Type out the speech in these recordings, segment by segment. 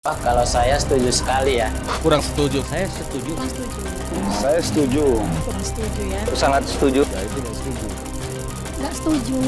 Kalau saya setuju sekali ya. Kurang setuju. Saya setuju. Kurang setuju. Saya setuju. Kurang setuju ya. Sangat setuju. Saya tidak setuju. Nggak setuju.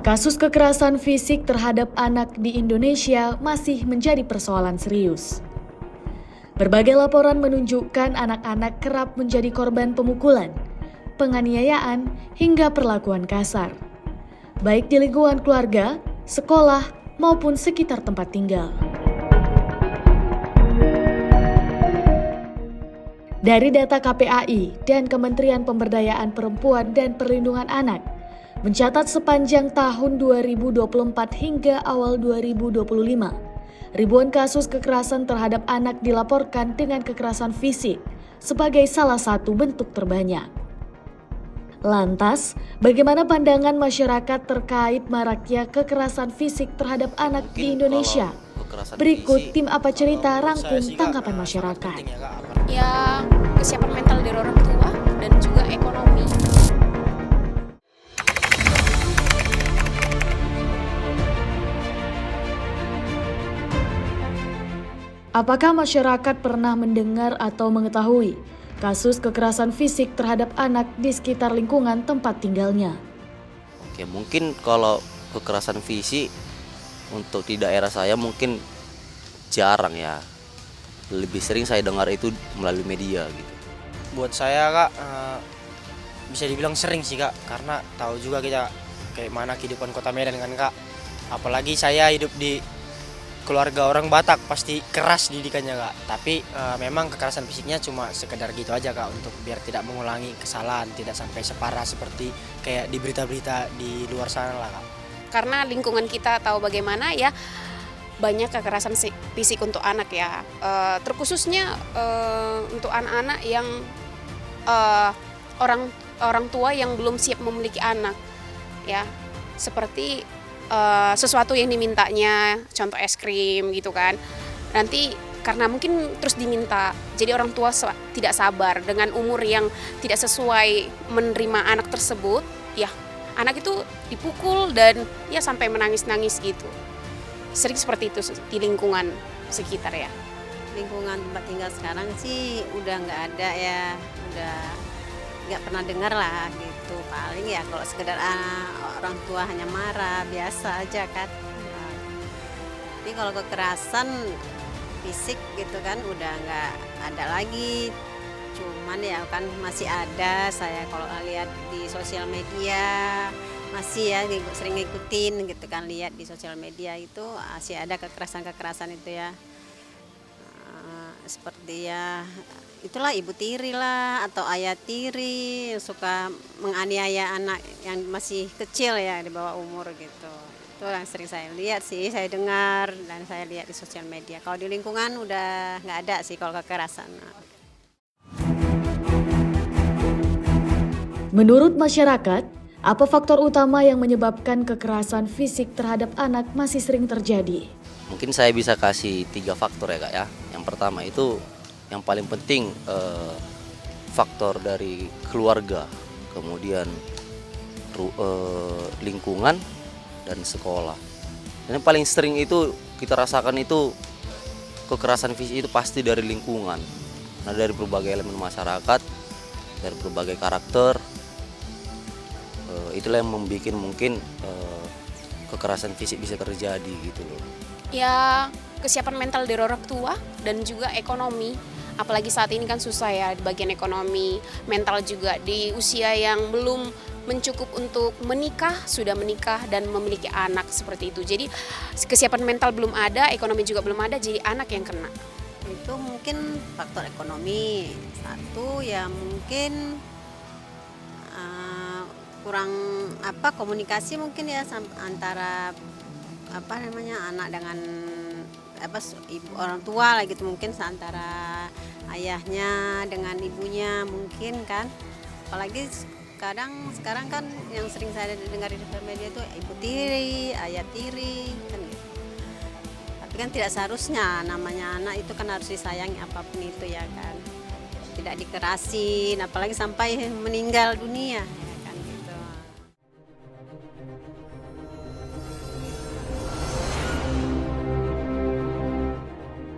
Kasus kekerasan fisik terhadap anak di Indonesia masih menjadi persoalan serius. Berbagai laporan menunjukkan anak-anak kerap menjadi korban pemukulan, penganiayaan, hingga perlakuan kasar, baik di lingkungan keluarga, sekolah, maupun sekitar tempat tinggal. Dari data KPAI dan Kementerian Pemberdayaan Perempuan dan Perlindungan Anak, mencatat sepanjang tahun 2024 hingga awal 2025, ribuan kasus kekerasan terhadap anak dilaporkan dengan kekerasan fisik sebagai salah satu bentuk terbanyak. Lantas, bagaimana pandangan masyarakat terkait maraknya kekerasan fisik terhadap anak di Indonesia? Berikut tim Apa Cerita rangkum tanggapan masyarakat. Ya, kesiapan mental dari orang tua dan juga ekonomi. Apakah masyarakat pernah mendengar atau mengetahui kasus kekerasan fisik terhadap anak di sekitar lingkungan tempat tinggalnya? Oke, mungkin kalau kekerasan fisik untuk di daerah saya mungkin jarang ya. Lebih sering saya dengar itu melalui media gitu. Buat saya kak, bisa dibilang sering sih kak, karena tahu juga kita kayak mana kehidupan kota Medan kan kak. Apalagi saya hidup di keluarga orang Batak, pasti keras didikannya kak. Tapi memang kekerasan fisiknya cuma sekedar gitu aja kak, untuk biar tidak mengulangi kesalahan, tidak sampai separah seperti kayak di berita-berita di luar sana lah kak. Karena lingkungan kita tahu bagaimana ya, banyak kekerasan fisik untuk anak ya, terkhususnya untuk anak-anak yang orang tua yang belum siap memiliki anak ya, seperti sesuatu yang dimintanya, contoh es krim gitu kan, nanti karena mungkin terus diminta, jadi orang tua tidak sabar dengan umur yang tidak sesuai menerima anak tersebut ya, anak itu dipukul dan ya sampai menangis-nangis gitu. Sering seperti itu di lingkungan sekitar ya. Lingkungan tempat tinggal sekarang sih udah nggak ada ya, udah nggak pernah dengar lah gitu. Paling ya kalau sekedar orang tua hanya marah, biasa aja kan. Tapi kalau kekerasan fisik gitu kan udah nggak ada lagi. Cuman ya kan masih ada, saya kalau lihat di sosial media masih ya sering ngikutin gitu kan, lihat di sosial media itu masih ada kekerasan itu ya, seperti ya itulah ibu tiri lah atau ayah tiri yang suka menganiaya anak yang masih kecil ya, di bawah umur gitu. Itu yang sering saya lihat sih, saya dengar dan saya lihat di sosial media. Kalau di lingkungan udah nggak ada sih kalau kekerasan. Menurut masyarakat, apa faktor utama yang menyebabkan kekerasan fisik terhadap anak masih sering terjadi? Mungkin saya bisa kasih 3 faktor ya kak ya. Yang pertama itu yang paling penting faktor dari keluarga, kemudian lingkungan dan sekolah. Dan yang paling sering itu kita rasakan itu kekerasan fisik itu pasti dari lingkungan. Nah, dari berbagai elemen masyarakat, dari berbagai karakter, itulah yang membuat mungkin kekerasan fisik bisa terjadi gitu loh. Ya, kesiapan mental dari orang tua dan juga ekonomi. Apalagi saat ini kan susah ya di bagian ekonomi, mental juga di usia yang belum mencukup untuk menikah, sudah menikah dan memiliki anak seperti itu. Jadi kesiapan mental belum ada, ekonomi juga belum ada, jadi anak yang kena. Itu mungkin faktor ekonomi. Satu ya mungkin kurang komunikasi mungkin ya antara anak dengan ibu orang tua lah gitu, mungkin antara ayahnya dengan ibunya mungkin kan. Apalagi sekarang kan yang sering saya dengar di sosial media itu ibu tiri, ayah tiri kan gitu. Tapi kan tidak seharusnya, namanya anak itu kan harus disayangi apapun itu ya kan. tidak dikerasin, apalagi sampai meninggal dunia, ya kan gitu.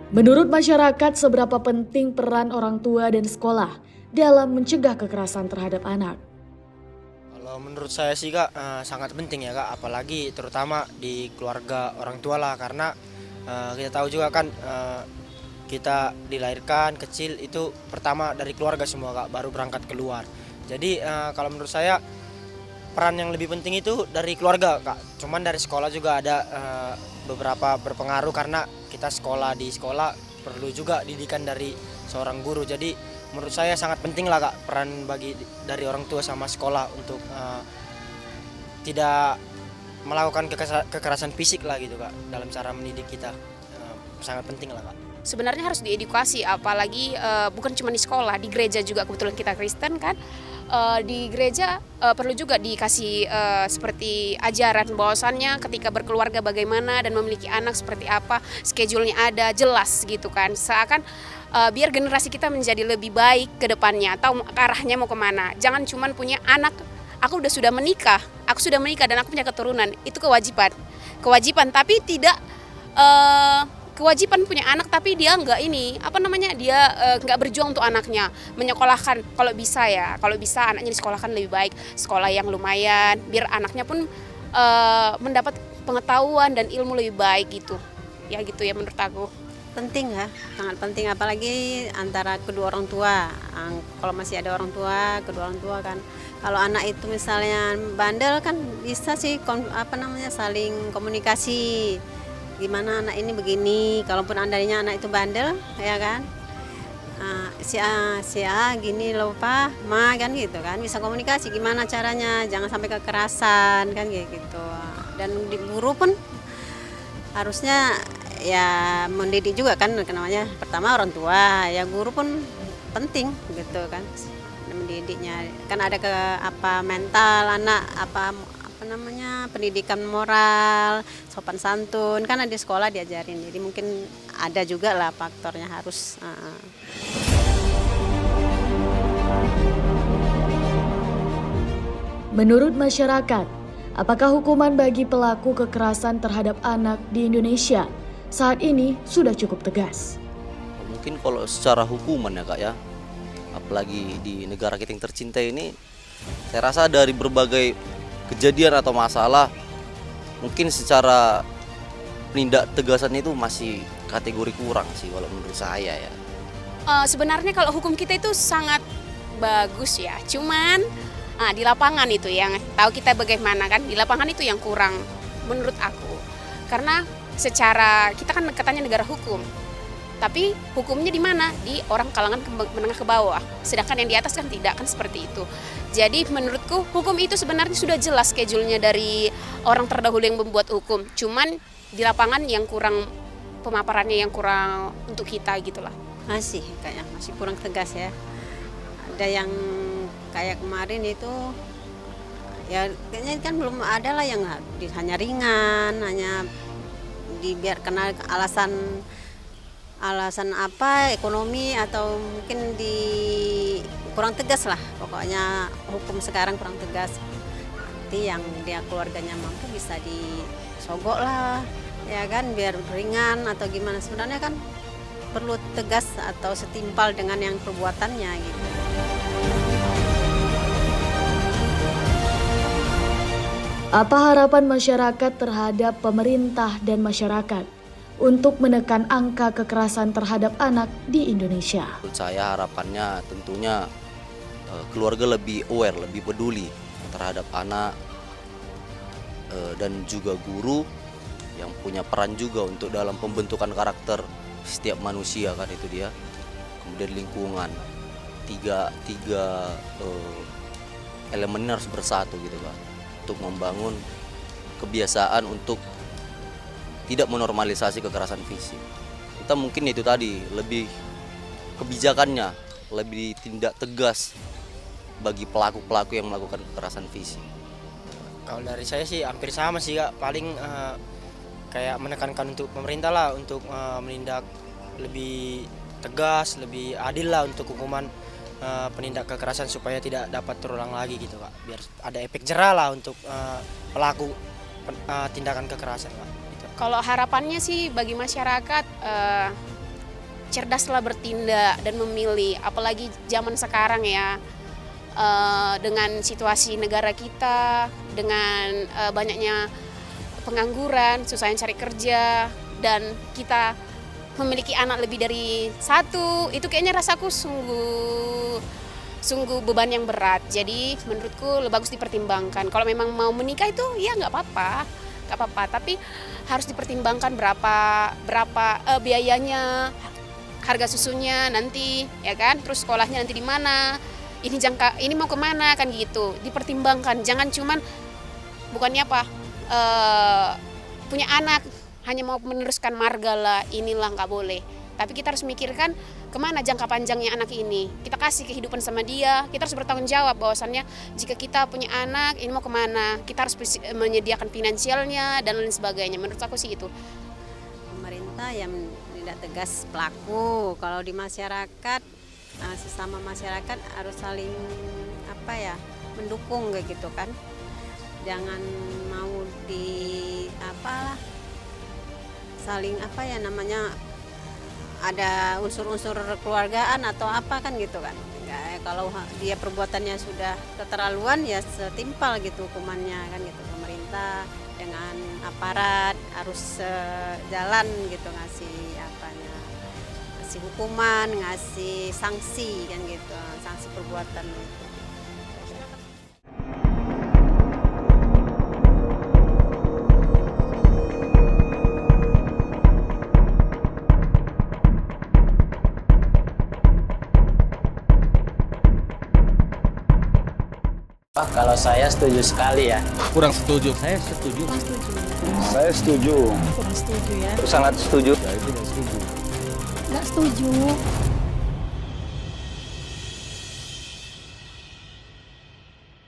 Menurut masyarakat, seberapa penting peran orang tua dan sekolah dalam mencegah kekerasan terhadap anak? Kalau menurut saya sih Kak, sangat penting ya Kak, apalagi terutama di keluarga orang tua lah, karena kita tahu juga kan kita dilahirkan kecil itu pertama dari keluarga semua Kak, baru berangkat keluar. Jadi kalau menurut saya peran yang lebih penting itu dari keluarga Kak. Cuman dari sekolah juga ada beberapa berpengaruh, karena kita di sekolah perlu juga didikan dari seorang guru. Jadi menurut saya sangat penting lah Kak, peran dari orang tua sama sekolah untuk tidak melakukan kekerasan fisik lah gitu Kak, dalam cara mendidik kita. Sangat penting lah Kak. Sebenarnya harus diedukasi, apalagi bukan cuma di sekolah, di gereja juga, kebetulan kita Kristen kan. Di gereja perlu juga dikasih seperti ajaran bahwasannya ketika berkeluarga bagaimana dan memiliki anak seperti apa, schedule-nya ada jelas gitu kan, seakan biar generasi kita menjadi lebih baik ke depannya atau arahnya mau kemana. Jangan cuma punya anak, aku sudah menikah dan aku punya keturunan, itu kewajiban tapi tidak kewajiban punya anak tapi dia nggak nggak berjuang untuk anaknya, menyekolahkan kalau bisa anaknya disekolahkan lebih baik, sekolah yang lumayan biar anaknya pun mendapat pengetahuan dan ilmu lebih baik gitu ya menurut aku. Penting ya, sangat penting, apalagi antara kedua orang tua. Kalau masih ada kedua orang tua kan, kalau anak itu misalnya bandel kan bisa sih saling komunikasi. Gimana anak ini begini, kalaupun andainya anak itu bandel ya kan, si A gini loh Pak, Ma kan gitu kan, bisa komunikasi gimana caranya, jangan sampai kekerasan kan gitu. Dan di guru pun harusnya ya mendidik juga kan, namanya pertama orang tua, ya guru pun penting gitu kan mendidiknya. Kan ada mental anak, pendidikan moral, sopan santun, kan di sekolah diajarin. Jadi mungkin ada juga lah faktornya harus. Menurut masyarakat, apakah hukuman bagi pelaku kekerasan terhadap anak di Indonesia saat ini sudah cukup tegas? Mungkin kalau secara hukuman ya Kak ya, apalagi di negara kita yang tercinta ini, saya rasa dari berbagai kejadian atau masalah, mungkin secara penindak tegasan itu masih kategori kurang sih kalau menurut saya ya. Sebenarnya kalau hukum kita itu sangat bagus ya, cuman di lapangan itu yang tahu kita bagaimana kan, di lapangan itu yang kurang menurut aku. Karena secara kita kan katanya negara hukum, tapi hukumnya di mana? Di orang kalangan menengah ke bawah, sedangkan yang di atas kan tidak, kan seperti itu. Jadi menurutku hukum itu sebenarnya sudah jelas schedule-nya dari orang terdahulu yang membuat hukum. Cuman di lapangan yang kurang, pemaparannya yang kurang untuk kita gitulah. Masih kurang tegas ya. Ada yang kayak kemarin itu ya kayaknya kan belum ada lah yang hanya ringan, hanya dibiarkan alasan apa, ekonomi atau mungkin kurang tegas lah, pokoknya hukum sekarang kurang tegas. Nanti yang dia keluarganya mampu bisa disogok lah ya kan, biar ringan atau gimana. Sebenarnya kan perlu tegas atau setimpal dengan yang perbuatannya gitu. Apa harapan masyarakat terhadap pemerintah dan masyarakat untuk menekan angka kekerasan terhadap anak di Indonesia? Menurut saya harapannya tentunya keluarga lebih aware, lebih peduli terhadap anak, dan juga guru yang punya peran juga untuk dalam pembentukan karakter setiap manusia kan, itu dia. Kemudian lingkungan, tiga elemen ini harus bersatu gitu kan, untuk membangun kebiasaan untuk tidak menormalisasi kekerasan fisik. Kita mungkin itu tadi, lebih kebijakannya lebih tindak tegas bagi pelaku-pelaku yang melakukan kekerasan fisik. Kalau dari saya sih hampir sama sih Kak, paling kayak menekankan untuk pemerintah lah untuk menindak lebih tegas, lebih adil lah untuk hukuman penindak kekerasan supaya tidak dapat terulang lagi gitu Kak. Biar ada efek jerah lah untuk pelaku tindakan kekerasan Kak. Gitu. Kalau harapannya sih bagi masyarakat cerdaslah bertindak dan memilih, apalagi zaman sekarang ya. Dengan situasi negara kita, dengan banyaknya pengangguran, susahnya cari kerja, dan kita memiliki anak lebih dari satu, itu kayaknya rasaku sungguh beban yang berat. Jadi menurutku lebih bagus dipertimbangkan. Kalau memang mau menikah itu ya nggak apa-apa, tapi harus dipertimbangkan berapa biayanya, harga susunya nanti, ya kan, terus sekolahnya nanti di mana. Ini mau kemana kan gitu, dipertimbangkan. Jangan cuman bukannya punya anak hanya mau meneruskan marga lah, inilah nggak boleh. Tapi kita harus mikirkan kemana jangka panjangnya anak ini. Kita kasih kehidupan sama dia, kita harus bertanggung jawab bahwasannya jika kita punya anak ini mau kemana, kita harus menyediakan finansialnya dan lain sebagainya. Menurut aku sih itu. Pemerintah yang tidak tegas pelaku, kalau di masyarakat sesama masyarakat harus saling mendukung kayak gitu kan. Jangan mau saling ada unsur-unsur keluargaan atau apa kan gitu kan. Kalau dia perbuatannya sudah keterlaluan ya setimpal gitu hukumannya kan gitu. Pemerintah dengan aparat harus jalan gitu ngasih hukuman, ngasih sanksi kan gitu, sanksi perbuatan itu. Kalau saya setuju sekali ya. Kurang setuju. Kurang setuju. Saya setuju. Kurang setuju ya. Sangat setuju. Nggak setuju.